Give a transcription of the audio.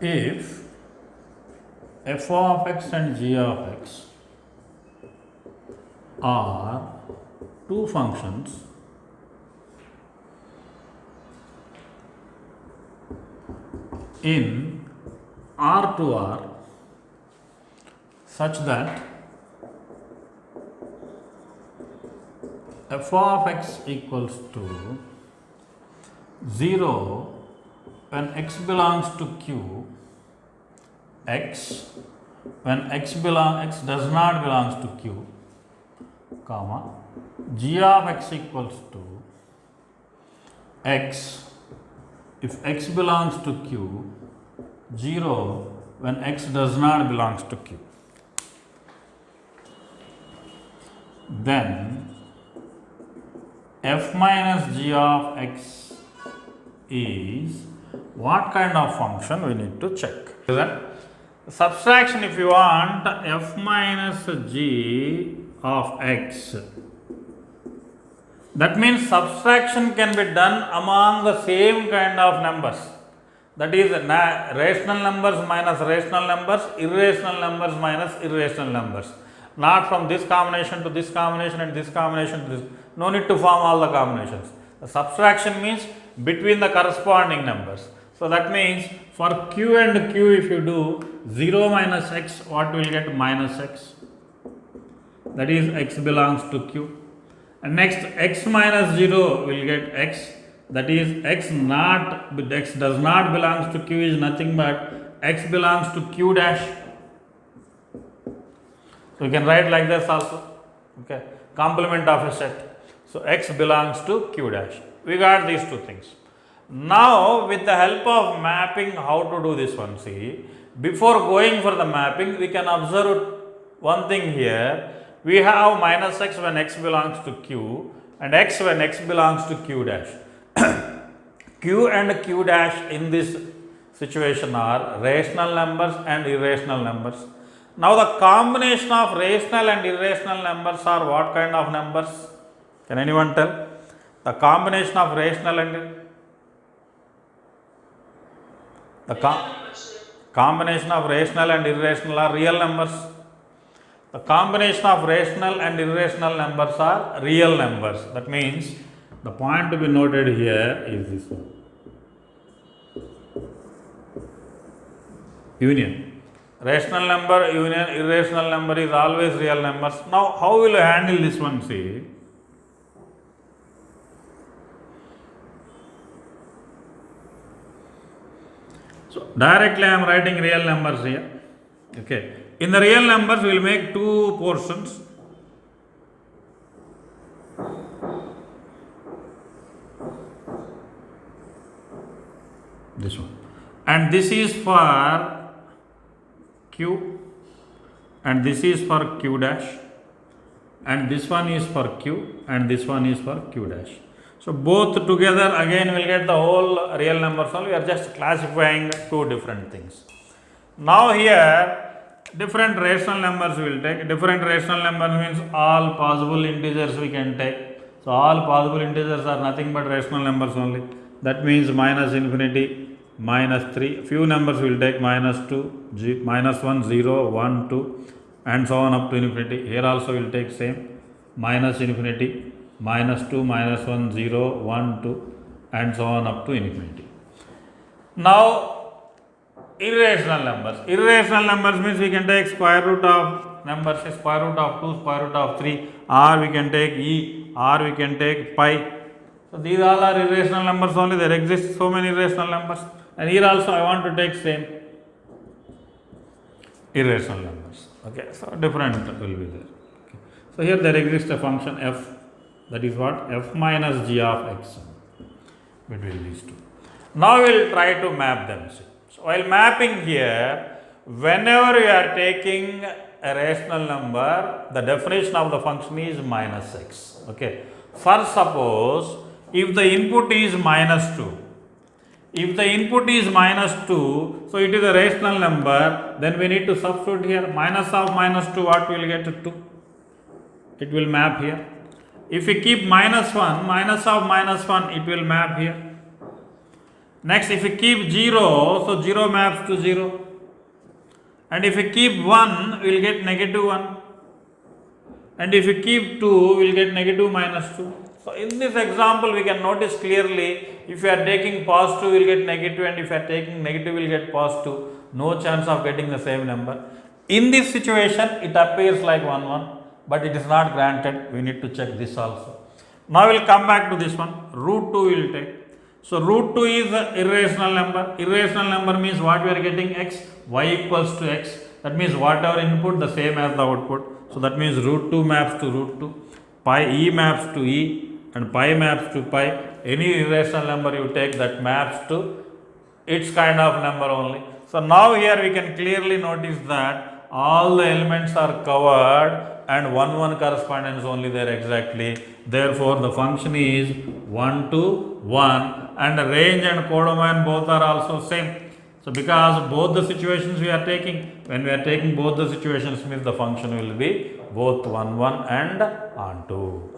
If f of x and g of x are two functions in R to R such that f of x equals to 0 when x belongs to Q, x when x does not belongs to Q, comma, g of x equals to x if x belongs to Q, 0 when x does not belongs to Q. Then f minus g of x is what kind of function we need to check. Subtraction, if you want f minus g of x, that means subtraction can be done among the same kind of numbers, that is rational numbers minus rational numbers, irrational numbers minus irrational numbers, not from this combination to this combination and this combination to this. No need to form all the combinations. The subtraction means between the corresponding numbers. So that means for q and q, if you do 0 minus x, what will get? Minus x, that is x belongs to q. And next x minus 0 will get x, that is x does not belongs to q is nothing but x belongs to q dash. So you can write like this also, okay, complement of a set. So x belongs to q dash. We got these two things. Now with the help of mapping, how to do this one? See, before going for the mapping, we can observe one thing here. We have minus x when x belongs to q and x when x belongs to q dash. Q and q dash in this situation are rational numbers and irrational numbers. Now the combination of rational and irrational numbers are what kind of numbers? Can anyone tell? The combination of rational and combination of rational and irrational are real numbers. The combination of rational and irrational numbers are real numbers. That means the point to be noted here is this one. Union. Rational number, union, irrational number is always real numbers. Now, how will you handle this one? See, so directly I am writing real numbers here. Okay. In the real numbers, we will make two portions. This one. And this is for q and this is for q dash and this one is for q and this one is for q dash. So both together again will get the whole real numbers. We are just classifying two different things. Now here different rational numbers we will take. Different rational numbers means all possible integers we can take. So all possible integers are nothing but rational numbers only. That means minus infinity, minus 3. Few numbers we will take minus 2, minus 1, 0, 1, 2 and so on up to infinity. Here also we will take same minus infinity, minus 2, minus 1, 0, 1, 2 and so on up to infinity. Now irrational numbers. Irrational numbers means we can take square root of numbers, square root of 2, square root of 3, or we can take e, or we can take pi. So these all are irrational numbers only. There exist so many irrational numbers. And here also I want to take same irrational numbers. Okay, so different will be there. Okay. So here there exists a function f, that is what? F minus g of x between these two. Now we will try to map them. See. So while mapping here, whenever you are taking a rational number, the definition of the function is minus x. Okay. For suppose if the input is minus 2, if the input is minus 2, so it is a rational number, then we need to substitute here minus of minus 2, what we will get? 2. It will map here. If we keep minus 1, minus of minus 1, it will map here. Next, if you keep 0, so 0 maps to 0. And if you keep 1, we will get negative 1. And if you keep 2, we will get negative minus 2. So in this example, we can notice clearly, if you are taking positive, we will get negative, and if you are taking negative, we will get positive. No chance of getting the same number. In this situation, it appears like 1, 1, but it is not granted. We need to check this also. Now we will come back to this one. Root 2 we will take. So root 2 is an irrational number. Irrational number means what we are getting x, y equals to x. That means whatever input, the same as the output. So that means root 2 maps to root 2. Pi e maps to e and pi maps to pi. Any irrational number you take, that maps to its kind of number only. So now here we can clearly notice that all the elements are covered and 1 1 correspondence only there exactly. Therefore the function is 1 to 1, and the range and codomain both are also same. So because both the situations we are taking, when we are taking both the situations, means the function will be both 1 1 and onto.